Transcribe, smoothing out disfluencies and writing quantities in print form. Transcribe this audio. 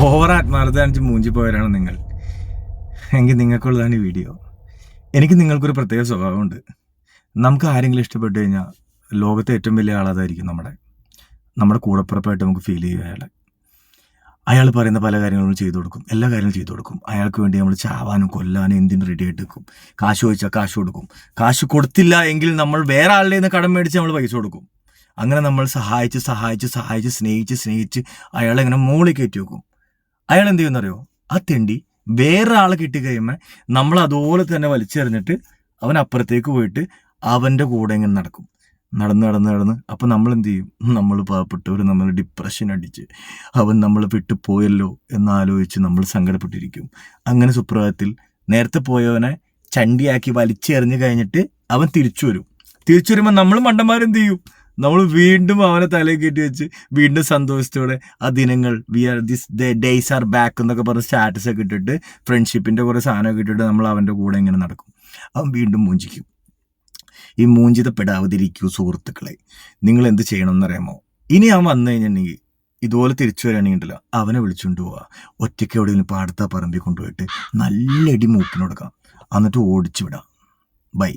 Over ആത്മാർത്ഥത കാണിച്ച് മൂഞ്ചി പോയവരാണ് നിങ്ങൾ എങ്കിൽ നിങ്ങൾക്കുള്ളതാണ് ഈ വീഡിയോ. എനിക്ക് നിങ്ങൾക്കൊരു പ്രത്യേക സ്വഭാവമുണ്ട്. നമുക്ക് ആരെങ്കിലും ഇഷ്ടപ്പെട്ടു കഴിഞ്ഞാൽ ലോകത്തെ ഏറ്റവും വലിയ ആളതായിരിക്കും നമ്മുടെ കൂടപ്പുറപ്പായിട്ട് നമുക്ക് ഫീൽ ചെയ്യും. അയാൾ പറയുന്ന പല കാര്യങ്ങളും ചെയ്തു കൊടുക്കും, എല്ലാ കാര്യങ്ങളും ചെയ്തു കൊടുക്കും. അയാൾക്ക് വേണ്ടി നമ്മൾ ചാവാനും കൊല്ലാനും എന്തിനും റെഡി ആയിട്ട് നിൽക്കും. കാശ് ചോദിച്ചാൽ കാശ് കൊടുക്കും. കാശ് കൊടുത്തില്ല എങ്കിൽ നമ്മൾ വേറെ ആളുടെ നിന്ന് കടം മേടിച്ച് നമ്മൾ പൈസ കൊടുക്കും. അങ്ങനെ നമ്മൾ സഹായിച്ച് സ്നേഹിച്ച് അയാളെ ഇങ്ങനെ മുകളിൽ കയറ്റി വെക്കും. അയാൾ എന്ത് ചെയ്യുമെന്നറിയോ? ആ തെണ്ടി വേറെ ആളെ കിട്ടിക്കഴിയുമ്പോൾ നമ്മൾ അതുപോലെ തന്നെ വലിച്ചെറിഞ്ഞിട്ട് അവൻ അപ്പുറത്തേക്ക് പോയിട്ട് അവൻ്റെ കൂടെ ഇങ്ങനെ നടന്ന് അപ്പം നമ്മൾ എന്ത് ചെയ്യും? നമ്മൾ പാവപ്പെട്ടവർ നമ്മൾ ഡിപ്രഷൻ അടിച്ച് അവൻ നമ്മൾ വിട്ടു പോയല്ലോ എന്നാലോചിച്ച് നമ്മൾ സങ്കടപ്പെട്ടിരിക്കും. അങ്ങനെ സുപ്രഭാതത്തിൽ നേരത്തെ പോയവനെ ചണ്ടിയാക്കി വലിച്ചെറിഞ്ഞ് കഴിഞ്ഞിട്ട് അവൻ തിരിച്ചു വരുമ്പോൾ നമ്മൾ മണ്ടന്മാരെന്ത് ചെയ്യും? നമ്മൾ വീണ്ടും അവനെ തലയിൽ കയറ്റി വെച്ച് വീണ്ടും സന്തോഷത്തോടെ ആ ദിനങ്ങൾ ഡേയ്സ് ആർ ബാക്ക് എന്നൊക്കെ പറഞ്ഞ് സ്റ്റാറ്റസ് ഒക്കെ ഇട്ടിട്ട് ഫ്രണ്ട്ഷിപ്പിൻ്റെ കുറേ സാധനമൊക്കെ ഇട്ടിട്ട് നമ്മൾ അവൻ്റെ കൂടെ ഇങ്ങനെ നടക്കും. അവൻ വീണ്ടും മൂഞ്ചിക്കും. ഈ മൂഞ്ചിതപ്പെടാതിരിക്കൂ സുഹൃത്തുക്കളെ. നിങ്ങൾ എന്ത് ചെയ്യണമെന്നറിയാമോ? ഇനി അവൻ വന്നു കഴിഞ്ഞിട്ടുണ്ടെങ്കിൽ ഇതുപോലെ തിരിച്ചു വരികയാണെങ്കിലോ അവനെ വിളിച്ചുകൊണ്ട് പോവുക. ഒറ്റയ്ക്ക് എവിടെയെങ്കിലും പാടത്താ പറമ്പിൽ കൊണ്ടുപോയിട്ട് നല്ല ഇടി മൂക്കിന് കൊടുക്കാം, എന്നിട്ട് ഓടിച്ചു വിടാം. ബൈ.